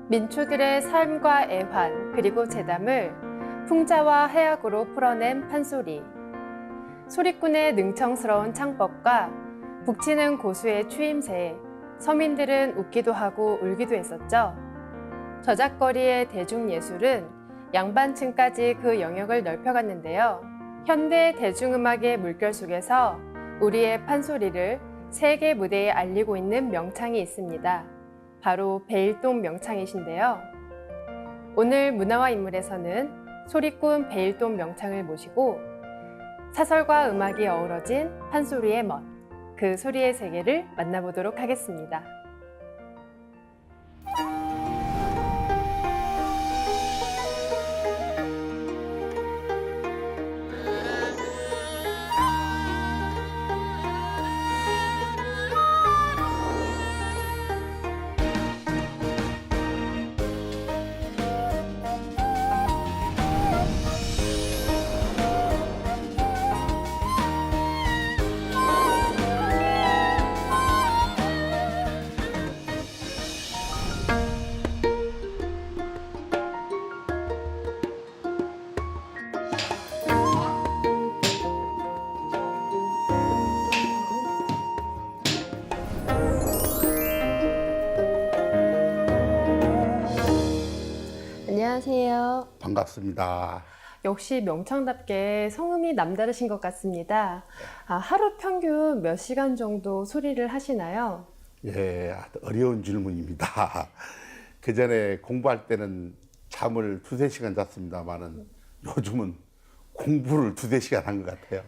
민초들의 삶과 애환 그리고 재담을 풍자와 해악으로 풀어낸 판소리. 소리꾼의 능청스러운 창법과 북치는 고수의 추임새에 서민들은 웃기도 하고 울기도 했었죠. 저작거리의 대중예술은 양반층까지 그 영역을 넓혀갔는데요. 현대 대중음악의 물결 속에서 우리의 판소리를 세계 무대에 알리고 있는 명창이 있습니다. 바로 베일동 명창이신데요. 오늘 문화와 인물에서는 소리꾼 베일동 명창을 모시고 사설과 음악이 어우러진 판소리의 멋, 그 소리의 세계를 만나보도록 하겠습니다. 안녕하세요. 반갑습니다. 역시 명창답게 성음이 남다르신 것 같습니다. 하루 평균 몇 시간 정도 소리를 하시나요? 예, 어려운 질문입니다. 그 전에 공부할 때는 잠을 2~3시간 잤습니다만은 요즘은 공부를 2~4시간 한 것 같아요.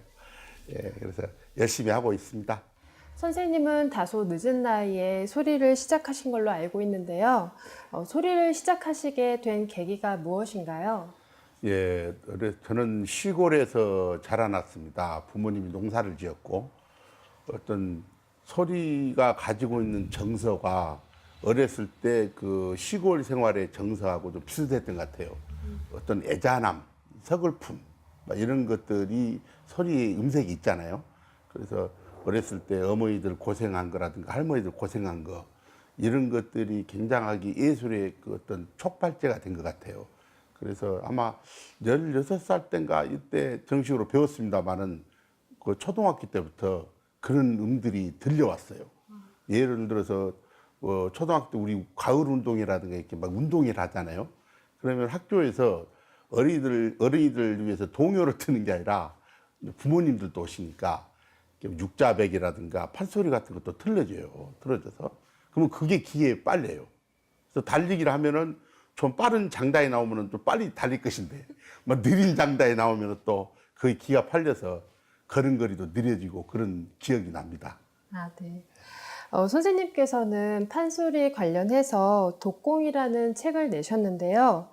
예, 그래서 열심히 하고 있습니다. 선생님은 다소 늦은 나이에 소리를 시작하신 걸로 알고 있는데요. 소리를 시작하시게 된 계기가 무엇인가요? 예, 저는 시골에서 자라났습니다. 부모님이 농사를 지었고 어떤 소리가 가지고 있는 정서가 어렸을 때 그 시골 생활의 정서하고 좀 비슷했던 것 같아요. 어떤 애잔함, 서글픔 이런 것들이 소리의 음색이 있잖아요. 그래서 어렸을 때 어머니들 고생한 거라든가 할머니들 고생한 거 이런 것들이 굉장하게 예술의 그 어떤 촉발제가 된 것 같아요. 그래서 아마 16살 때인가 이때 정식으로 배웠습니다만은 그 초등학교 때부터 그런 음들이 들려왔어요. 예를 들어서 초등학교 때 우리 가을 운동이라든가 이렇게 막 운동회를 하잖아요. 그러면 학교에서 어린이들 위해서 동요를 트는 게 아니라 부모님들도 오시니까 육자백이라든가 판소리 같은 것도 틀어져서 그러면 그게 귀에 빨려요. 그래서 달리기를 하면은 좀 빠른 장단이 나오면은 좀 빨리 달릴 것인데 막 느린 장단이 나오면은 또 그 귀가 팔려서 걸음걸이도 느려지고 그런 기억이 납니다. 네. 선생님께서는 판소리 관련해서 독공이라는 책을 내셨는데요.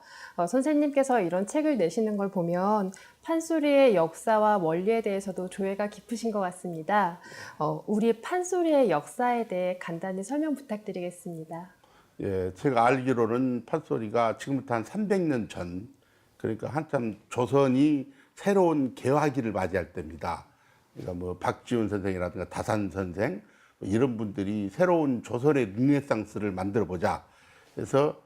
선생님께서 이런 책을 내시는 걸 보면 판소리의 역사와 원리에 대해서도 조예가 깊으신 것 같습니다. 우리 판소리의 역사에 대해 간단히 설명 부탁드리겠습니다. 예, 제가 알기로는 판소리가 지금부터 한 300년 전, 그러니까 한참 조선이 새로운 개화기를 맞이할 때입니다. 그러니까 뭐 박지훈 선생이라든가 다산 선생 이런 분들이 새로운 조선의 르네상스를 만들어 보자. 그래서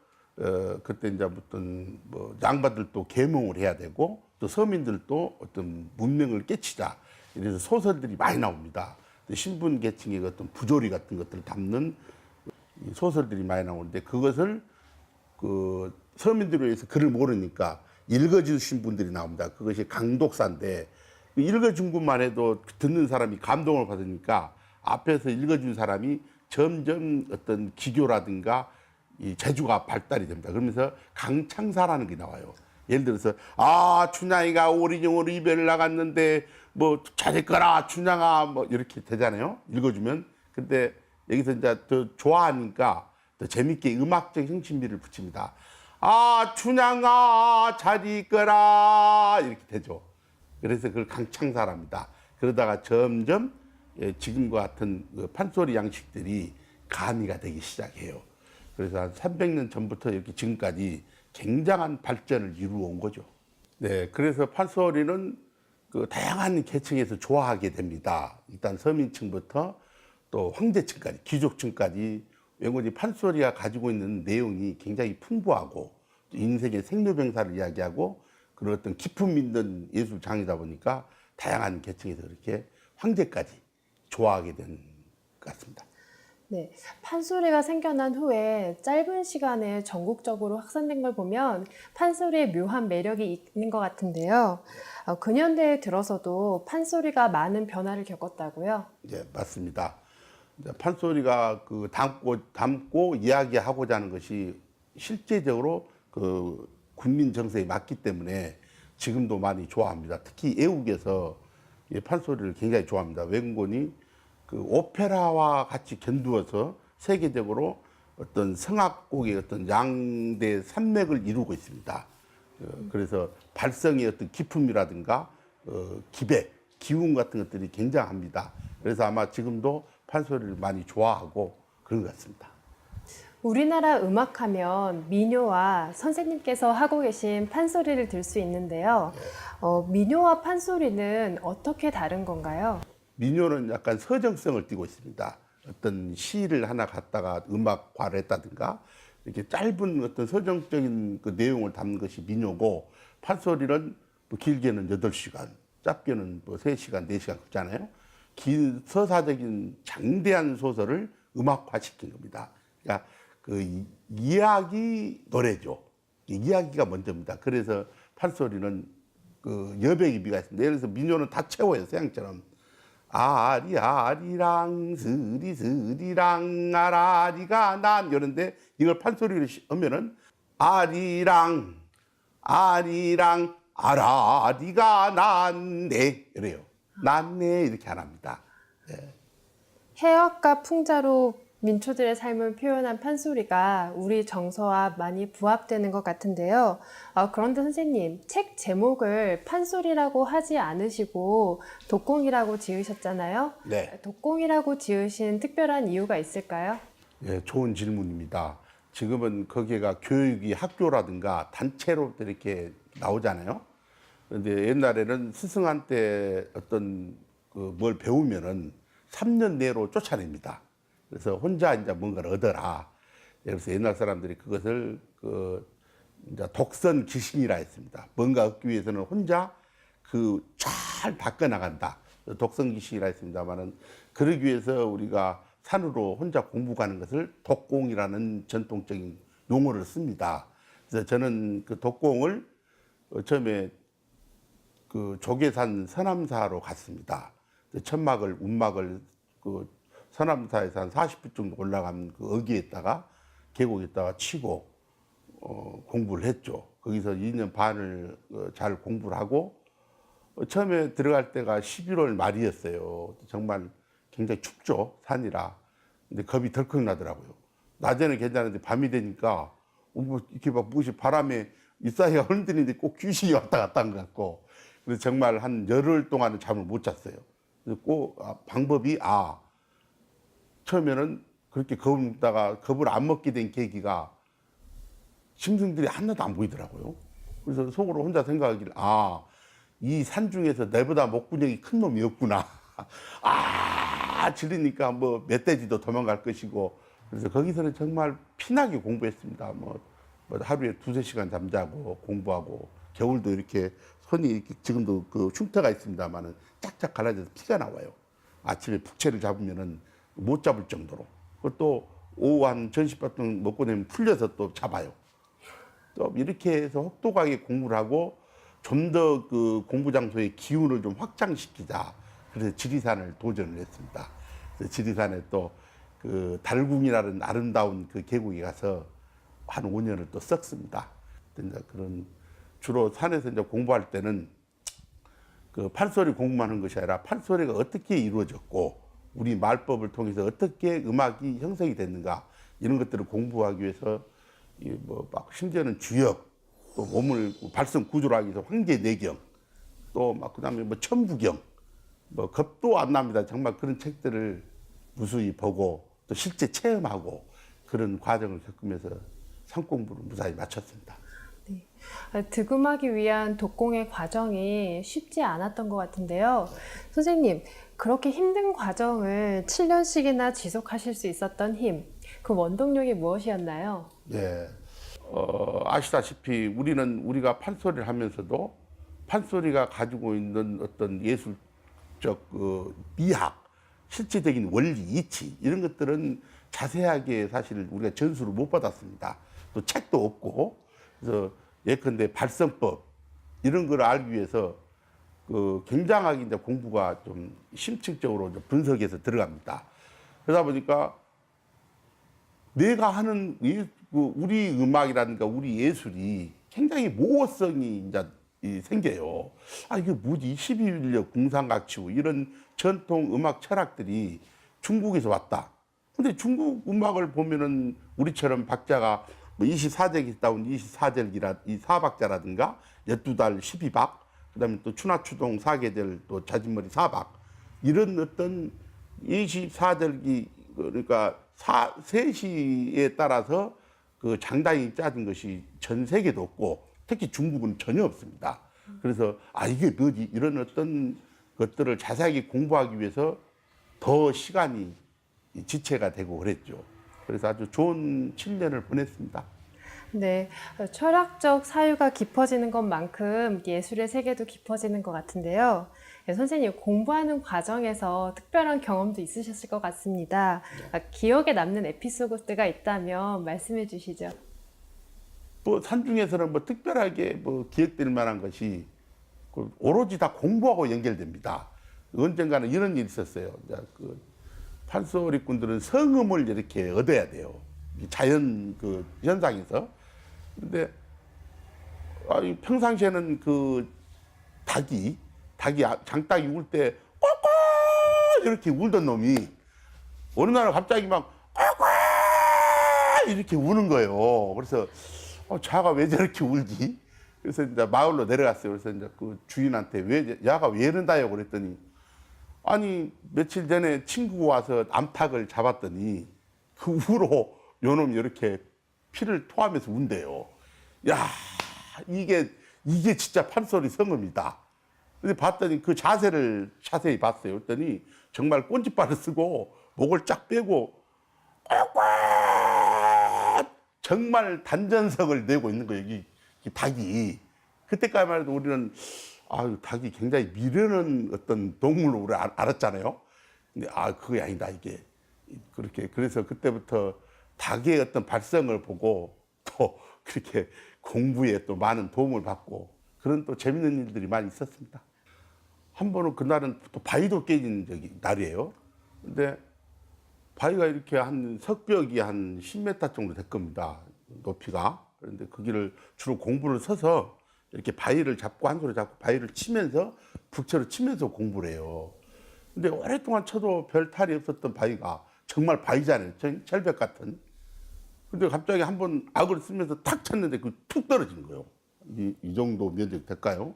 그때 이제 어떤 뭐 양반들도 계몽을 해야 되고 또 서민들도 어떤 문명을 깨치자. 이래서 소설들이 많이 나옵니다. 신분 계층의 어떤 부조리 같은 것들을 담는 소설들이 많이 나오는데 그것을 그 서민들을 위해서 글을 모르니까 읽어주신 분들이 나옵니다. 그것이 강독사인데 읽어준 것만 해도 듣는 사람이 감동을 받으니까 앞에서 읽어준 사람이 점점 어떤 기교라든가 이 재주가 발달이 됩니다. 그러면서 강창사라는 게 나와요. 예를 들어서 춘향이가 오리정으로 이별을 나갔는데 뭐 잘했거라 춘향아 뭐 이렇게 되잖아요. 읽어주면. 근데 여기서 이제 더 좋아하니까 더 재밌게 음악적 형식미를 붙입니다. 춘향아 잘 있거라 이렇게 되죠. 그래서 그걸 강창사랍니다. 그러다가 점점 지금과 같은 판소리 양식들이 가미가 되기 시작해요. 그래서 한 300년 전부터 이렇게 지금까지 굉장한 발전을 이루어온 거죠. 네, 그래서 판소리는 그 다양한 계층에서 좋아하게 됩니다. 일단 서민층부터 또 황제층까지, 귀족층까지 웬건지 판소리가 가지고 있는 내용이 굉장히 풍부하고 인생의 생로병사를 이야기하고 그런 어떤 기품 있는 예술 장이다 보니까 다양한 계층에서 그렇게 황제까지 좋아하게 된 것 같습니다. 네, 판소리가 생겨난 후에 짧은 시간에 전국적으로 확산된 걸 보면 판소리의 묘한 매력이 있는 것 같은데요. 근현대에 들어서도 판소리가 많은 변화를 겪었다고요? 예, 맞습니다. 이제 판소리가 그 담고 이야기하고자 하는 것이 실제적으로 그 국민 정서에 맞기 때문에 지금도 많이 좋아합니다. 특히 애국에서 이 판소리를 굉장히 좋아합니다. 웬곤이 그 오페라와 같이 견두어서 세계적으로 어떤 성악곡의 어떤 양대 산맥을 이루고 있습니다. 그래서 발성의 어떤 기품이라든가 기백, 기운 같은 것들이 굉장합니다. 그래서 아마 지금도 판소리를 많이 좋아하고 그런 것 같습니다. 우리나라 음악하면 민요와 선생님께서 하고 계신 판소리를 들 수 있는데요. 민요와 판소리는 어떻게 다른 건가요? 민요는 약간 서정성을 띠고 있습니다. 어떤 시를 하나 갖다가 음악화를 했다든가 이렇게 짧은 어떤 서정적인 그 내용을 담는 것이 민요고 판소리는 뭐 길게는 8시간, 짧게는 뭐 3시간, 4시간 그렇잖아요. 긴 서사적인 장대한 소설을 음악화시킨 겁니다. 그러니까 그 이야기 노래죠. 이야기가 먼저입니다. 그래서 판소리는 그 여백의 의미가 있습니다. 예를 들어서 민요는 다 채워요. 서양처럼. 아리아리랑 스리스리랑 아라리가 난 이런데 이걸 판소리로 하면은 아리랑 아라리가 났네 이래요. 났네 이렇게 안 합니다. 해학과 풍자로 민초들의 삶을 표현한 판소리가 우리 정서와 많이 부합되는 것 같은데요. 그런데 선생님, 책 제목을 판소리라고 하지 않으시고 독공이라고 지으셨잖아요. 네. 독공이라고 지으신 특별한 이유가 있을까요? 예, 좋은 질문입니다. 지금은 거기가 교육이 학교라든가 단체로 이렇게 나오잖아요. 그런데 옛날에는 스승한테 어떤 그 뭘 배우면은 3년 내로 쫓아냅니다. 그래서 혼자 이제 뭔가를 얻어라. 그래서 옛날 사람들이 그것을 그 이제 독선 기신이라 했습니다. 뭔가 얻기 위해서는 혼자 그 잘 닦아 나간다. 독선 기신이라 했습니다만은 그러기 위해서 우리가 산으로 혼자 공부 가는 것을 독공이라는 전통적인 용어를 씁니다. 그래서 저는 그 독공을 처음에 그 조계산 서남사로 갔습니다. 천막을 운막을 그 서남사에서 한 40분 정도 올라간 그 어귀에다가 계곡에다가 치고 공부를 했죠. 거기서 2년 반을 잘 공부를 하고 처음에 들어갈 때가 11월 말이었어요. 정말 굉장히 춥죠. 산이라. 근데 겁이 덜컥 나더라고요. 낮에는 괜찮은데 밤이 되니까 뭐 이렇게 막 무엇이 바람에 윗사이가 흔들리는데 꼭 귀신이 왔다 갔다 한 것 같고 그래서 정말 한 열흘 동안은 잠을 못 잤어요. 그래서 꼭 방법이 처음에는 그렇게 겁을 먹다가 겁을 안 먹게 된 계기가 짐승들이 하나도 안 보이더라고요. 그래서 속으로 혼자 생각하기를 이 산 중에서 내보다 목구멍이 큰 놈이 없구나. 질리니까 뭐 멧돼지도 도망갈 것이고 그래서 거기서는 정말 피나게 공부했습니다. 뭐 하루에 2~3시간 잠자고 공부하고 겨울도 이렇게 손이 이렇게 지금도 그 흉터가 있습니다만은 쫙쫙 갈라져서 피가 나와요. 아침에 북채를 잡으면은 못 잡을 정도로. 또 오후 한 전시밥등 먹고 나면 풀려서 또 잡아요. 또 이렇게 해서 혹독하게 공부를 하고 좀 더 그 공부 장소의 기운을 좀 확장시키자. 그래서 지리산을 도전을 했습니다. 그래서 지리산에 또 그 달궁이라는 아름다운 그 계곡에 가서 한 5년을 또 썼습니다. 이제 그런 주로 산에서 이제 공부할 때는 그 판소리 공부만 한 것이 아니라 판소리가 어떻게 이루어졌고 우리 말법을 통해서 어떻게 음악이 형성이 됐는가 이런 것들을 공부하기 위해서 뭐 막 심지어는 주역 또 몸을 발성 구조로 하기 위해서 황제내경 또 막 그다음에 뭐 천부경 뭐 겁도 안 납니다. 정말 그런 책들을 무수히 보고 또 실제 체험하고 그런 과정을 겪으면서 산 공부를 무사히 마쳤습니다. 네. 득음하기 위한 독공의 과정이 쉽지 않았던 것 같은데요. 선생님, 그렇게 힘든 과정을 7년씩이나 지속하실 수 있었던 힘, 그 원동력이 무엇이었나요? 예. 아시다시피 우리가 판소리를 하면서도 판소리가 가지고 있는 어떤 예술적 미학, 실제적인 원리, 이치 이런 것들은 자세하게 사실 우리가 전수를 못 받았습니다. 또 책도 없고 그래서 예컨대 발성법 이런 걸 알기 위해서 굉장하게 이제 공부가 좀 심층적으로 이제 분석해서 들어갑니다. 그러다 보니까 내가 하는 우리 음악이라든가 우리 예술이 굉장히 모호성이 이제 생겨요. 아, 이게 뭐지? 12인력 궁상각치고 이런 전통 음악 철학들이 중국에서 왔다. 근데 중국 음악을 보면은 우리처럼 박자가 뭐 24절기 따온 24절기라 이 사박자라든가 12달 12박, 그다음에 또 추나추동 사계절 또 자진머리 사박 이런 어떤 24절기 그러니까 세시에 따라서 그 장단이 짜진 것이 전 세계도 없고 특히 중국은 전혀 없습니다. 그래서 아 이게 뭐지 이런 어떤 것들을 자세하게 공부하기 위해서 더 시간이 지체가 되고 그랬죠. 그래서 아주 좋은 7년을 보냈습니다. 네, 철학적 사유가 깊어지는 것만큼 예술의 세계도 깊어지는 것 같은데요. 네, 선생님, 공부하는 과정에서 특별한 경험도 있으셨을 것 같습니다. 기억에 남는 에피소드가 있다면 말씀해 주시죠. 뭐 산중에서는 뭐 특별하게 뭐 기억될 만한 것이 오로지 다 공부하고 연결됩니다. 언젠가는 이런 일이 있었어요. 이제 판소리꾼들은 성음을 이렇게 얻어야 돼요. 자연 현상에서. 근데 평상시에는 닭이 장닭이 울 때 꼴꼴 이렇게 울던 놈이 어느 날 갑자기 막 꼴꼴 이렇게 우는 거예요. 그래서 자가 왜 저렇게 울지? 그래서 이제 마을로 내려갔어요. 그래서 이제 그 주인한테 야가 왜 이런다요? 그랬더니 아니 며칠 전에 친구가 와서 암탉을 잡았더니 그 후로 요놈이 이렇게 피를 토하면서 운대요. 야 이게 진짜 판소리 성음이다. 근데 봤더니 그 자세를 자세히 봤어요. 그랬더니 정말 꽃깃발을 쓰고 목을 쫙 빼고 꽥꽥 정말 단전성을 내고 있는 거예요. 이 닭이. 그때까지만 해도 우리는 닭이 굉장히 미련한 어떤 동물로 우리 알았잖아요. 근데 그게 아니다 이게 그렇게 그래서 그때부터 닭의 어떤 발성을 보고 또 그렇게 공부에 또 많은 도움을 받고 그런 또 재밌는 일들이 많이 있었습니다. 한 번은 그날은 또 바위도 깨진 날이에요. 근데 바위가 이렇게 한 석벽이 한 10m 정도 될 겁니다. 높이가. 그런데 거기를 주로 공부를 서서 이렇게 바위를 잡고 한 손으로 잡고 바위를 치면서 북채로 치면서 공부를 해요. 근데 오랫동안 쳐도 별 탈이 없었던 바위가 정말 바위잖아요. 철벽 같은. 근데 갑자기 한번 악을 쓰면서 탁 쳤는데 툭 떨어진 거예요. 이 정도 면적 될까요?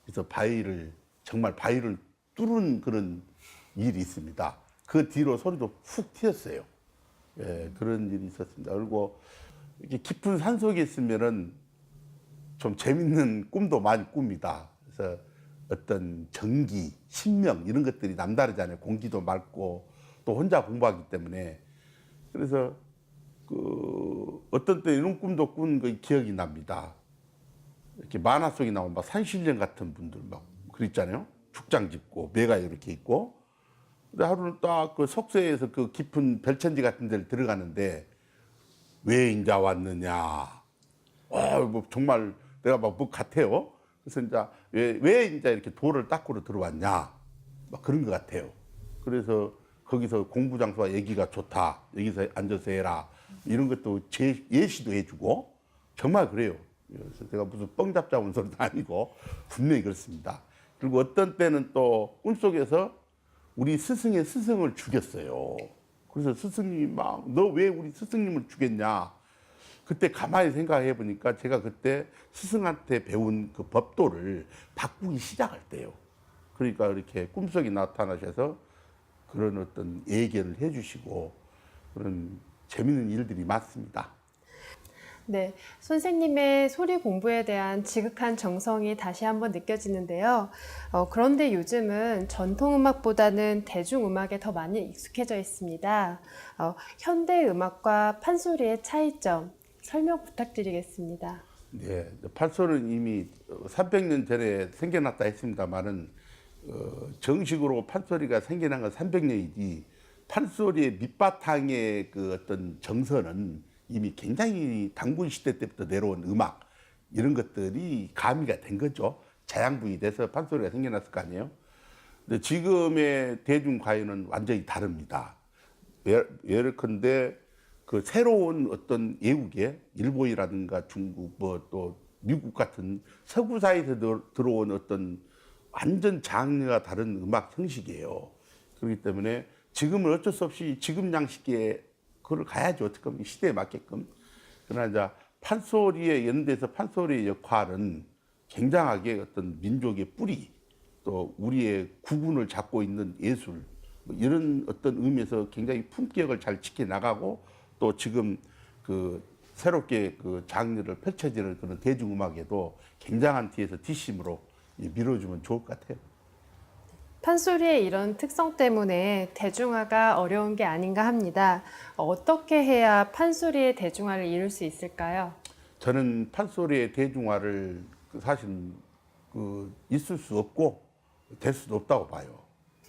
그래서 정말 바위를 뚫은 그런 일이 있습니다. 그 뒤로 소리도 훅 튀었어요. 예, 그런 일이 있었습니다. 그리고 이렇게 깊은 산 속에 있으면은 좀 재밌는 꿈도 많이 꿉니다. 그래서 어떤 전기, 신명 이런 것들이 남다르잖아요. 공기도 맑고 또 혼자 공부하기 때문에. 그래서 어떤 때 이런 꿈도 꾼 그 기억이 납니다. 이렇게 만화 속에 나온 막 산신령 같은 분들 막 그랬잖아요. 죽장 짚고 매가 이렇게 있고. 근데 하루는 딱 그 속세에서 그 깊은 별천지 같은 데를 들어가는데 왜 인자 왔느냐. 뭐 정말 내가 막 뭐 같아요. 그래서 이제 왜 이제 이렇게 돌을 닦으러 들어왔냐. 막 그런 것 같아요. 그래서 거기서 공부 장소가 여기가 좋다. 여기서 앉아서 해라. 이런 것도 예시도 해주고 정말 그래요. 그래서 제가 무슨 뻥 잡자는 소리도 아니고 분명히 그렇습니다. 그리고 어떤 때는 또 꿈속에서 우리 스승의 스승을 죽였어요. 그래서 스승이 막 너 왜 우리 스승님을 죽였냐. 그때 가만히 생각해 보니까 제가 그때 스승한테 배운 그 법도를 바꾸기 시작할 때요. 그러니까 이렇게 꿈속에 나타나셔서 그런 어떤 예견을 해주시고 그런 재밌는 일들이 많습니다. 네, 선생님의 소리 공부에 대한 지극한 정성이 다시 한번 느껴지는데요. 그런데 요즘은 전통음악보다는 대중음악에 더 많이 익숙해져 있습니다. 현대음악과 판소리의 차이점 설명 부탁드리겠습니다. 네, 판소리는 이미 300년 전에 생겨났다 했습니다만은 정식으로 판소리가 생겨난 건 300년이지 판소리의 밑바탕의 그 어떤 정서는 이미 굉장히 단군 시대 때부터 내려온 음악 이런 것들이 가미가 된 거죠. 자양분이 돼서 판소리가 생겨났을 거 아니에요. 근데 지금의 대중가요는 완전히 다릅니다. 예컨대 그 새로운 어떤 예국의 일본이라든가 중국 뭐 또 미국 같은 서구사에서 들어온 어떤 완전 장르가 다른 음악 형식이에요. 그렇기 때문에 지금은 어쩔 수 없이 지금 양식에 그걸 가야죠. 어떻게 보면 시대에 맞게끔. 그러나 이제 판소리에 연대해서 판소리의 역할은 굉장하게 어떤 민족의 뿌리 또 우리의 구군을 잡고 있는 예술 뭐 이런 어떤 의미에서 굉장히 품격을 잘 지켜나가고 또 지금 그 새롭게 그 장르를 펼쳐지는 그런 대중음악에도 굉장한 뒤에서 뒷심으로 밀어주면 좋을 것 같아요. 판소리의 이런 특성 때문에 대중화가 어려운 게 아닌가 합니다. 어떻게 해야 판소리의 대중화를 이룰 수 있을까요? 저는 판소리의 대중화를 사실 있을 수 없고 될 수도 없다고 봐요.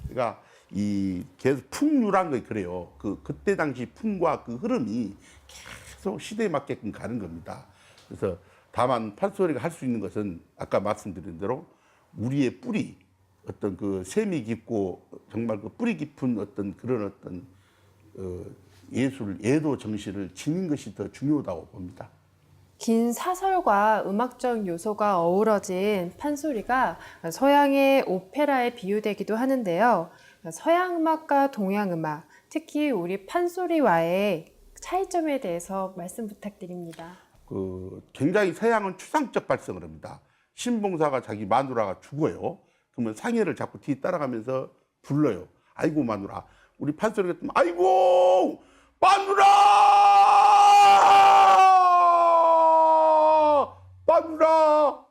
그러니까 이 계속 풍류란 게 그래요. 그때 당시 풍과 그 흐름이 계속 시대에 맞게끔 가는 겁니다. 그래서 다만 판소리가 할 수 있는 것은 아까 말씀드린 대로 우리의 뿌리 어떤 그 셈이 깊고 정말 그 뿌리 깊은 어떤 그런 어떤 예술 예도 정신을 지닌 것이 더 중요하다고 봅니다. 긴 사설과 음악적 요소가 어우러진 판소리가 서양의 오페라에 비유되기도 하는데요. 서양 음악과 동양 음악, 특히 우리 판소리와의 차이점에 대해서 말씀 부탁드립니다. 굉장히 서양은 추상적 발성을 합니다. 신봉사가 자기 마누라가 죽어요. 그러면 상해를 자꾸 뒤에 따라가면서 불러요. 아이고 마누라. 우리 판소리 같으면 아이고 마누라 마누라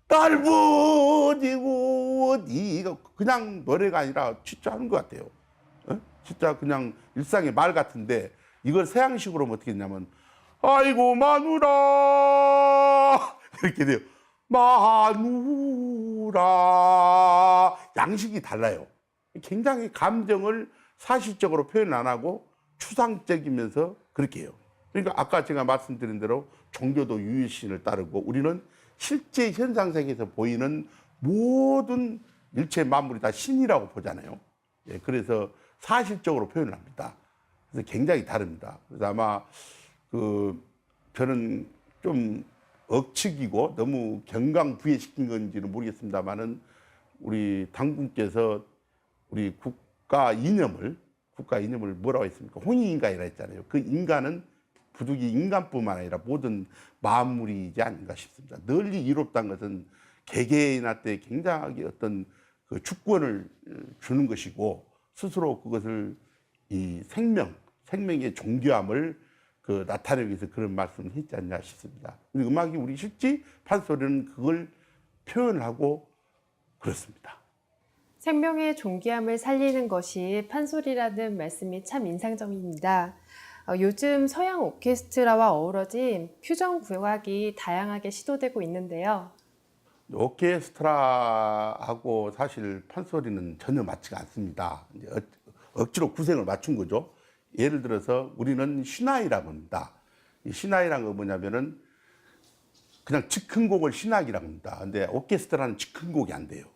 날 버리고 어디가 그냥 노래가 아니라 진짜 하는 것 같아요. 어? 진짜 그냥 일상의 말 같은데 이걸 서양식으로 하면 어떻게 했냐면 아이고 마누라 이렇게 돼요. 마누라 양식이 달라요. 굉장히 감정을 사실적으로 표현 안 하고 추상적이면서 그렇게 해요. 그러니까 아까 제가 말씀드린 대로 종교도 유일신을 따르고 우리는 실제 현상 세계에서 보이는 모든 일체 만물이 다 신이라고 보잖아요. 예, 그래서 사실적으로 표현을 합니다. 그래서 굉장히 다릅니다. 그래서 아마 저는 좀 억측이고 너무 경강부회시킨 건지는 모르겠습니다만은 우리 당군께서 우리 국가 이념을 뭐라고 했습니까? 홍익인간이라 했잖아요. 그 인간은 부득이 인간뿐만 아니라 모든 만물이지 아닌가 싶습니다. 널리 이롭다는 것은 개개인한테 때 굉장하게 어떤 그 주권을 주는 것이고 스스로 그것을 이 생명의 존귀함을 나타내기 위해서 그런 말씀을 했지 않냐 싶습니다. 음악이 우리 실제 판소리는 그걸 표현하고 그렇습니다. 생명의 존귀함을 살리는 것이 판소리라는 말씀이 참 인상적입니다. 요즘 서양 오케스트라와 어우러진 퓨전 국악이 다양하게 시도되고 있는데요. 오케스트라하고 사실 판소리는 전혀 맞지가 않습니다. 이제 억지로 구색을 맞춘 거죠. 예를 들어서 우리는 신화이라고 합니다. 이 신화이라는 건 뭐냐면은 그냥 즉흥곡을 신학이라고 합니다. 근데 오케스트라는 즉흥곡이 안 돼요.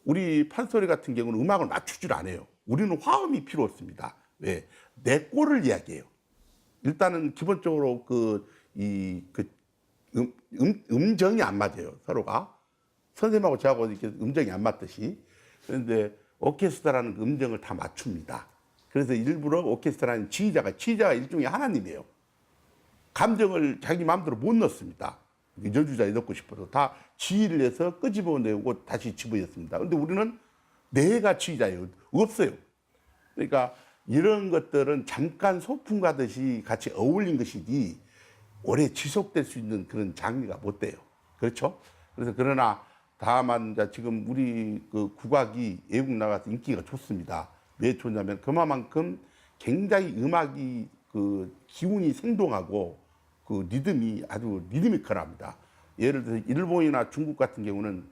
우리 판소리 같은 경우는 음악을 맞추질 않아요. 우리는 화음이 필요 없습니다. 왜? 내 꼴을 이야기해요. 일단은 기본적으로 음정이 안 맞아요. 서로가. 선생님하고 저하고 이렇게 음정이 안 맞듯이. 그런데 오케스트라는 그 음정을 다 맞춥니다. 그래서 일부러 오케스트라는 지휘자가 일종의 하나님이에요. 감정을 자기 마음대로 못 넣습니다. 여주자에 넣고 싶어도 다 지휘를 해서 끄집어내고 다시 집어넣습니다. 근데 우리는 내가 지휘자예요. 없어요. 그러니까 이런 것들은 잠깐 소풍 가듯이 같이 어울린 것이지 오래 지속될 수 있는 그런 장르가 못 돼요. 그렇죠? 그래서 그러나 다만 이제 지금 우리 그 국악이 외국 나가서 인기가 좋습니다. 왜 좋냐면 그만큼 굉장히 음악이 그 기운이 생동하고 그 리듬이 아주 리드미컬합니다. 예를 들어서 일본이나 중국 같은 경우는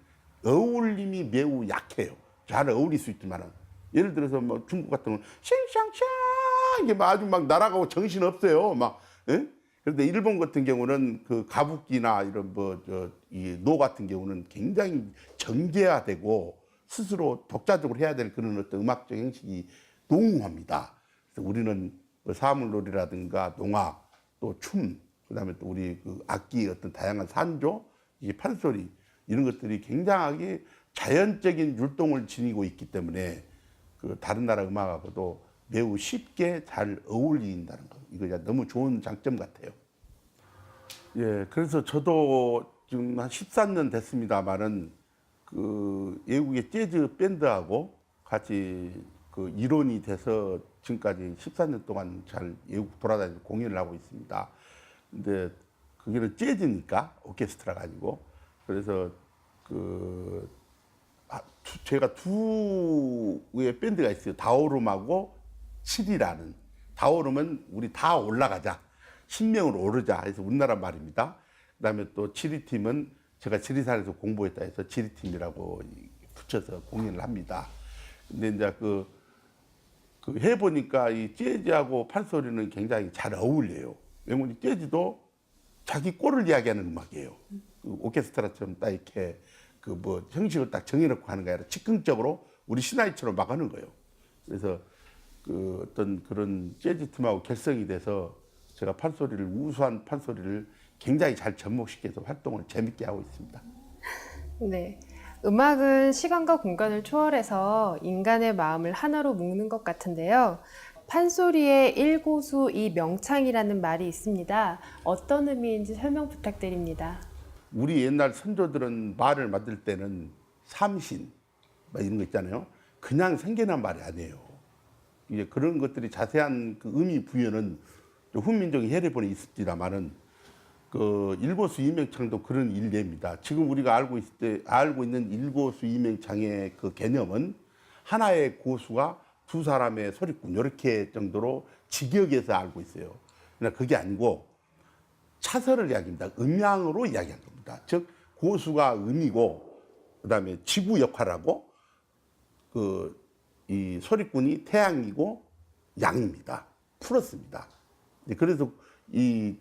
어울림이 매우 약해요. 잘 어울릴 수 있지만은 예를 들어서 뭐 중국 같은 경우는 싱샹샹 이게 막 아주 막 날아가고 정신 없어요. 막 예? 그런데 일본 같은 경우는 그 가부키나 이런 뭐저이노 같은 경우는 굉장히 정제화되고 스스로 독자적으로 해야 될 그런 어떤 음악적 형식이 농후합니다. 그래서 우리는 뭐 사물놀이라든가 농악 또 춤, 그다음에 또 우리 그 악기 어떤 다양한 산조, 이 판소리 이런 것들이 굉장하게 자연적인 율동을 지니고 있기 때문에 그 다른 나라 음악하고도 매우 쉽게 잘 어울린다는 거. 이거 너무 좋은 장점 같아요. 예, 그래서 저도 지금 한 13년 됐습니다만은 그 외국의 재즈 밴드하고 같이 그 일원이 돼서 지금까지 14년 동안 잘 외국 돌아다니면서 공연을 하고 있습니다. 근데 거기는 재즈니까 오케스트라가 아니고 그래서 그 제가 두 의 밴드가 있어요. 다오름하고 7이라는. 다오름은 우리 다 올라가자. 신명으로 오르자 해서 우리나라 말입니다. 그다음에 또 7위팀은 제가 지리산에서 공부했다 해서 지리팀이라고 붙여서 공연을 합니다. 근데 이제 그 해보니까 이 재즈하고 판소리는 굉장히 잘 어울려요. 왜냐면 재즈도 자기 꼴을 이야기하는 음악이에요. 그 오케스트라처럼 딱 이렇게 그 뭐 형식을 딱 정해놓고 하는 게 아니라 즉흥적으로 우리 시나이처럼 막 하는 거예요. 그래서 그 어떤 그런 재즈 팀하고 결성이 돼서 제가 판소리를 우수한 판소리를 굉장히 잘 접목시켜서 활동을 재밌게 하고 있습니다. 네. 음악은 시간과 공간을 초월해서 인간의 마음을 하나로 묶는 것 같은데요. 판소리의 일고수 이명창이라는 말이 있습니다. 어떤 의미인지 설명 부탁드립니다. 우리 옛날 선조들은 말을 만들 때는 삼신 막 이런 거 있잖아요. 그냥 생겨난 말이 아니에요. 이제 그런 것들이 자세한 그 의미 부여는 훈민정음 해례본에 있습니다만은 그 일고수 이명창도 그런 일례입니다. 지금 우리가 알고 있는 일고수 이명창의 그 개념은 하나의 고수가 두 사람의 소리꾼 이렇게 정도로 직역해서 알고 있어요. 그러나 그게 아니고 차설을 이야기합니다. 음양으로 이야기한 겁니다. 즉 고수가 음이고 그다음에 지구 역할하고 그 이 소리꾼이 태양이고 양입니다. 풀었습니다. 그래서 이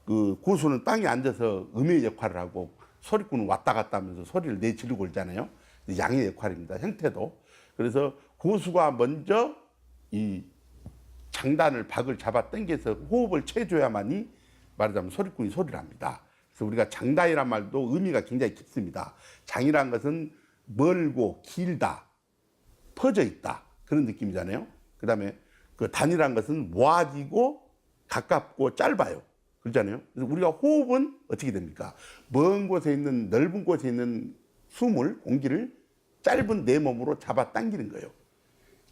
그 고수는 땅에 앉아서 음의 역할을 하고 소리꾼은 왔다 갔다 하면서 소리를 내지르고 그러잖아요. 양의 역할입니다. 형태도. 그래서 고수가 먼저 이 장단을 박을 잡아 당겨서 호흡을 채줘야만이 말하자면 소리꾼이 소리를 합니다. 그래서 우리가 장단이란 말도 의미가 굉장히 깊습니다. 장이란 것은 멀고 길다, 퍼져 있다 그런 느낌이잖아요. 그다음에 그 단이란 것은 모아지고 가깝고 짧아요. 그렇잖아요. 그래서 우리가 호흡은 어떻게 됩니까? 먼 곳에 있는 넓은 곳에 있는 숨을 공기를 짧은 내 몸으로 잡아 당기는 거예요.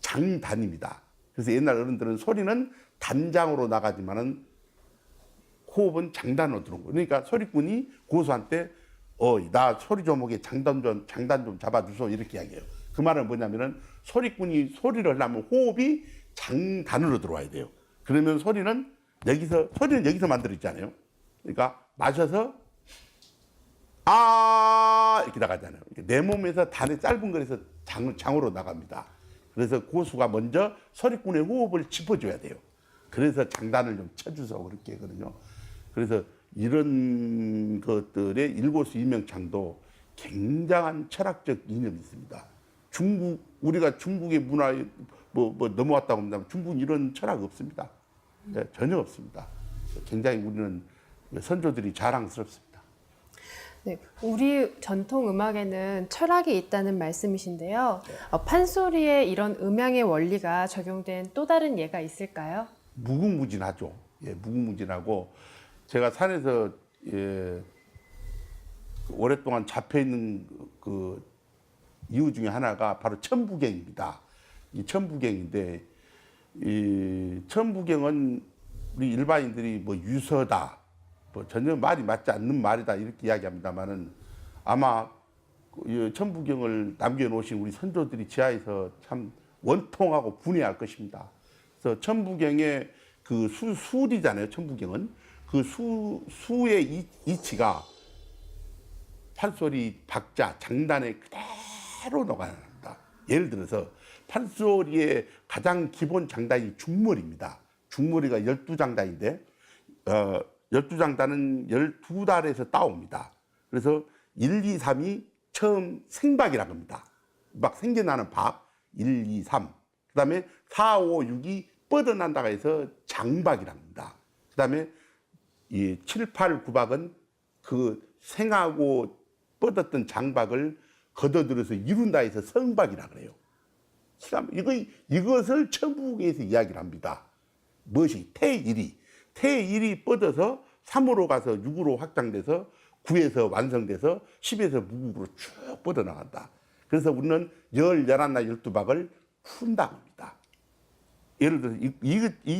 장단입니다. 그래서 옛날 어른들은 소리는 단장으로 나가지만은 호흡은 장단으로 들어온 거예요. 그러니까 소리꾼이 고수한테 나 소리 좀 오게 장단 좀 잡아주소 이렇게 이야기해요. 그 말은 뭐냐면은 소리꾼이 소리를 하려면 호흡이 장단으로 들어와야 돼요. 그러면 소리는 여기서 만들어 있잖아요. 그러니까 마셔서 이렇게 나가잖아요. 내 몸에서 단의 짧은 거리에서 장으로 나갑니다. 그래서 고수가 먼저 소리꾼의 호흡을 짚어줘야 돼요. 그래서 장단을 좀 쳐주서 그렇게 하거든요. 그래서 이런 것들의 일고수 이명창도 굉장한 철학적 이념이 있습니다. 우리가 중국의 문화에 넘어왔다고 한다면 중국은 이런 철학 없습니다. 네, 전혀 없습니다. 굉장히 우리는 선조들이 자랑스럽습니다. 네, 우리 전통 음악에는 철학이 있다는 말씀이신데요. 판소리에 이런 음향의 원리가 적용된 또 다른 예가 있을까요? 무궁무진하죠. 예, 무궁무진하고 제가 산에서 오랫동안 잡혀 있는 그 이유 중에 하나가 바로 천부경입니다. 이 천부경인데 이 천부경은 우리 일반인들이 뭐 유서다, 뭐 전혀 말이 맞지 않는 말이다 이렇게 이야기합니다만은 아마 이 천부경을 남겨놓으신 우리 선조들이 지하에서 참 원통하고 분해할 것입니다. 그래서 천부경의 그 수리잖아요. 천부경은 그 수의 이치가 판소리 박자 장단에 그대로 녹아납니다. 예를 들어서 판소리의 가장 기본 장단이 중머리입니다. 중머리가 12장단인데 12장단은 12달에서 따옵니다. 그래서 1, 2, 3이 처음 생박이라고 합니다. 막 생겨나는 박 1, 2, 3. 그 다음에 4, 5, 6이 뻗어난다고 해서 장박이라고 합니다. 그 다음에 이 7, 8, 9박은 그 생하고 뻗었던 장박을 걷어들여서 이룬다 해서 성박이라 그래요. 이것을 천부경에서 이야기를 합니다. 무엇이? 태일이 뻗어서 3으로 가서 6으로 확장돼서 9에서 완성돼서 10에서 무국으로 쭉 뻗어나간다. 그래서 우리는 11나 12박을 푼다고 합니다. 예를 들어서 이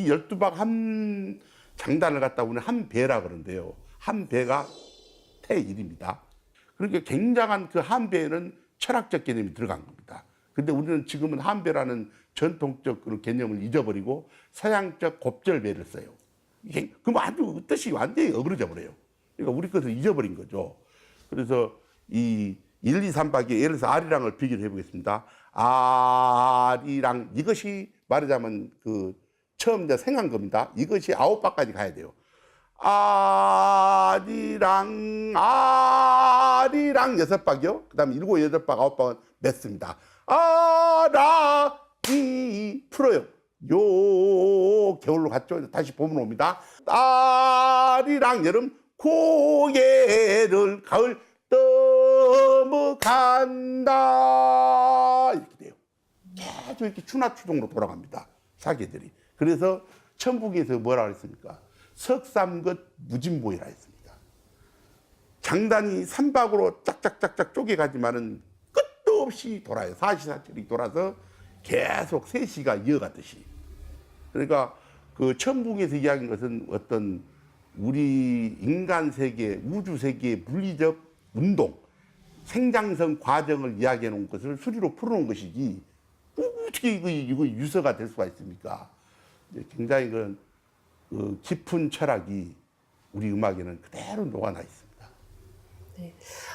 12박 한 장단을 갖다 우리는 한 배라 그러는데요. 한 배가 태일입니다. 그러니까 굉장한 그 한 배에는 철학적 개념이 들어간 겁니다. 근데 우리는 지금은 한 배라는 전통적 그런 개념을 잊어버리고 서양적 곱절배를 써요. 그럼 아주 뜻이 완전히 어그러져 버려요. 그러니까 우리 것을 잊어버린 거죠. 그래서 이 1, 2, 3박에 예를 들어서 아리랑을 비교를 해보겠습니다. 아리랑 이것이 말하자면 그 처음 이제 생한 겁니다. 이것이 9박까지 가야 돼요. 아리랑 6박이요. 그 다음에 7, 8박, 9박은 맺습니다. 아라이 풀어요. 요 겨울로 갔죠. 다시 봄으로 옵니다. 아리랑 여름 고개를 가을 넘어간다 이렇게 돼요. 계속 이렇게 추나추동으로 돌아갑니다. 사계들이. 그래서 천북에서 뭐라 그랬습니까? 석삼긋 무진보이라 했습니다. 장단이 3박으로 짝짝짝짝 쪼개가지만은 끝도 없이 돌아요. 사시사철이 돌아서 계속 세시가 이어가듯이. 그러니까 그 천북에서 이야기한 것은 어떤 우리 인간 세계, 우주 세계의 물리적 운동, 생장성 과정을 이야기해 놓은 것을 수리로 풀어놓은 것이지 어떻게 이거 유서가 될 수가 있습니까? 굉장히 그런 깊은 철학이 우리 음악에는 그대로 녹아나 있습니다. 네.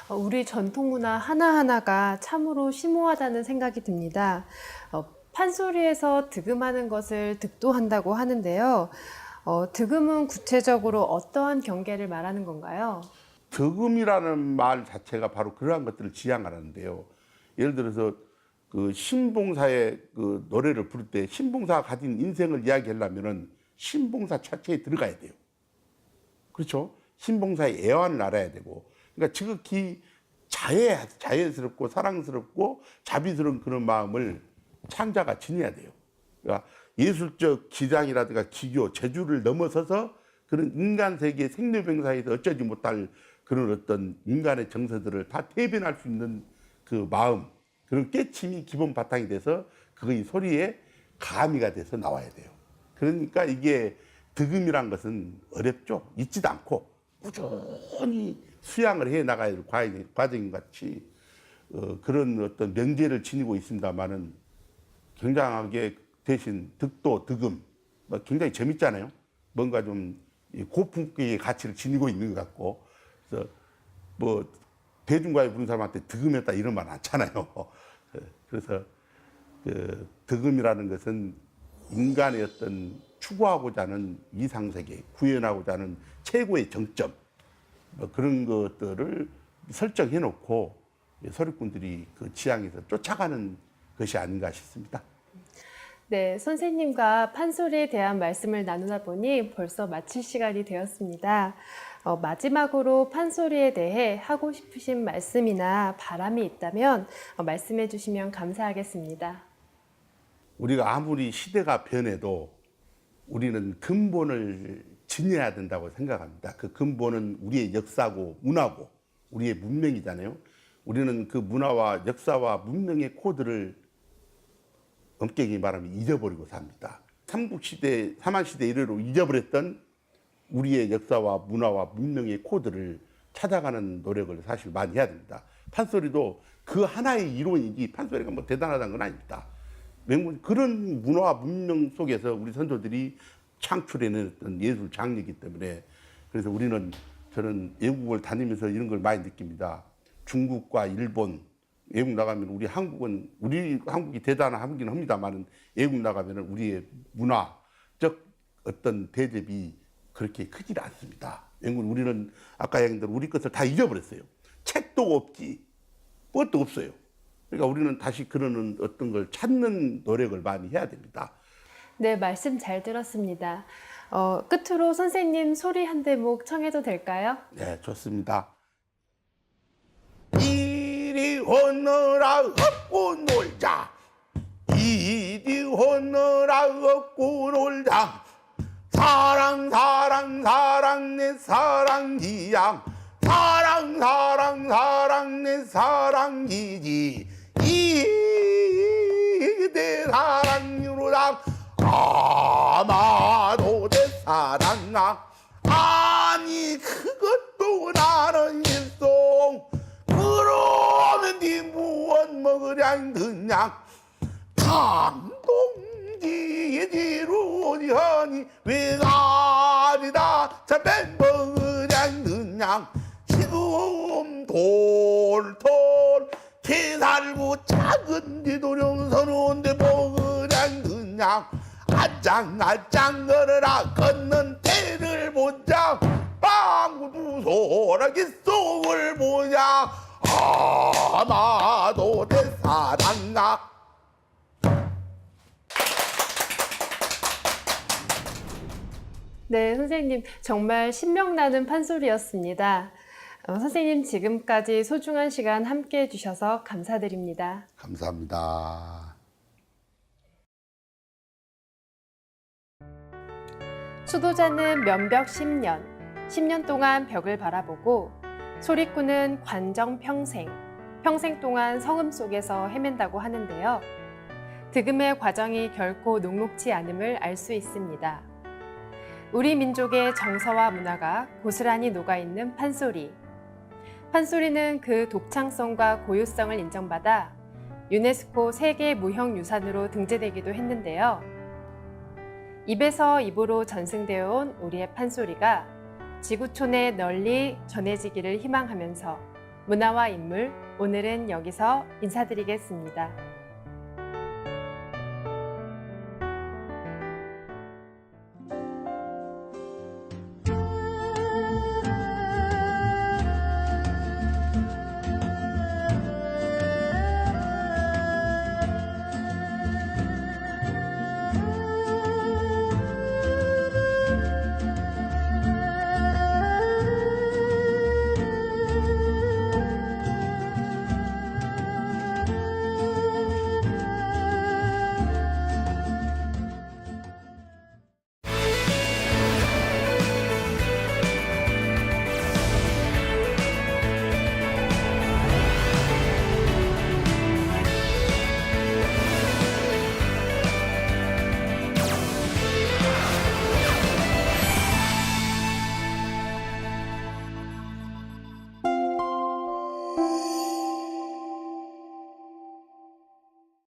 우리 전통 문화 하나하나가 참으로 심오하다는 생각이 듭니다. 판소리에서 득음하는 것을 득도한다고 하는데요. 득음은 구체적으로 어떠한 경계를 말하는 건가요? 득음이라는 말 자체가 바로 그러한 것들을 지향하는데요. 예를 들어서 그 신봉사의 그 노래를 부를 때 신봉사가 가진 인생을 이야기하려면은 신봉사 자체에 들어가야 돼요. 그렇죠? 신봉사의 애환을 알아야 되고, 그러니까 지극히 자애스럽고 사랑스럽고 자비스러운 그런 마음을 창자가 지녀야 돼요. 그러니까 예술적 기장이라든가 기교, 재주를 넘어서서 그런 인간 세계 생로병사에서 어쩌지 못할 그런 어떤 인간의 정서들을 다 대변할 수 있는 그 마음, 그런 깨침이 기본 바탕이 돼서 그의 소리에 가미가 돼서 나와야 돼요. 그러니까 이게 득음이란 것은 어렵죠. 잊지도 않고 꾸준히 수양을 해 나가야 될 과정인 같이 그런 어떤 명제를 지니고 있습니다만은 굉장하게 대신 득도, 득음 굉장히 재밌잖아요. 뭔가 좀 고품격의 가치를 지니고 있는 것 같고, 그래서 뭐 대중가요 부르는 사람한테 득음했다 이런 말 않잖아요. 그래서 그 득음이라는 것은 인간의 어떤 추구하고자 하는 이상세계, 구현하고자 하는 최고의 정점, 뭐 그런 것들을 설정해 놓고 소리꾼들이 그 지향에서 쫓아가는 것이 아닌가 싶습니다. 네, 선생님과 판소리에 대한 말씀을 나누다 보니 벌써 마칠 시간이 되었습니다. 마지막으로 판소리에 대해 하고 싶으신 말씀이나 바람이 있다면 말씀해 주시면 감사하겠습니다. 우리가 아무리 시대가 변해도 우리는 근본을 지녀야 된다고 생각합니다. 그 근본은 우리의 역사고 문화고 우리의 문명이잖아요. 우리는 그 문화와 역사와 문명의 코드를 엄격히 말하면 잊어버리고 삽니다. 삼국시대, 삼한시대 이래로 잊어버렸던 우리의 역사와 문화와 문명의 코드를 찾아가는 노력을 사실 많이 해야 됩니다. 판소리도 그 하나의 이론이지 판소리가 뭐 대단하다는 건 아닙니다. 그런 문화와 문명 속에서 우리 선조들이 창출해낸 어떤 예술 장르이기 때문에 그래서 저는 외국을 다니면서 이런 걸 많이 느낍니다. 중국과 일본, 외국 나가면 우리 한국이 대단하긴 합니다만 외국 나가면 우리의 문화적 어떤 대접이 그렇게 크질 않습니다. 왜냐면 우리는 아까 얘기한 대로 우리 것을 다 잊어버렸어요. 책도 없지, 뭣도 없어요. 그러니까 우리는 다시 그런 어떤 걸 찾는 노력을 많이 해야 됩니다. 네, 말씀 잘 들었습니다. 끝으로 선생님 소리 한 대목 청해도 될까요? 네, 좋습니다. 이리 오너라 업고 놀자. 이리 오너라 업고 놀자. 사랑 사랑 사랑 내 사랑이야. 사랑 사랑 사랑 내 사랑이지. 내 사랑으로다. 아마도 내 사랑아. 아니 그것도 나는 있어. 그러면 네 무엇 먹으랴 그냥 감동지지로 하니 왜 아니다 잡배 먹으랴 그냥 지금 돌돌 개살고 작은 뒤도령 서러운데 먹으랴 그냥 아짱아짱 걸어라 걷는 태를 보자 빵구두 소라기 속을 보자 아마도 내 사랑아. 네, 선생님 정말 신명나는 판소리였습니다. 선생님 지금까지 소중한 시간 함께 해주셔서 감사드립니다. 감사합니다. 수도자는 면벽 10년, 10년 동안 벽을 바라보고 소리꾼은 관정 평생, 평생 동안 성음 속에서 헤맨다고 하는데요. 득음의 과정이 결코 녹록지 않음을 알 수 있습니다. 우리 민족의 정서와 문화가 고스란히 녹아있는 판소리. 판소리는 그 독창성과 고유성을 인정받아 유네스코 세계 무형유산으로 등재되기도 했는데요. 입에서 입으로 전승되어 온 우리의 판소리가 지구촌에 널리 전해지기를 희망하면서 문화와 인물, 오늘은 여기서 인사드리겠습니다.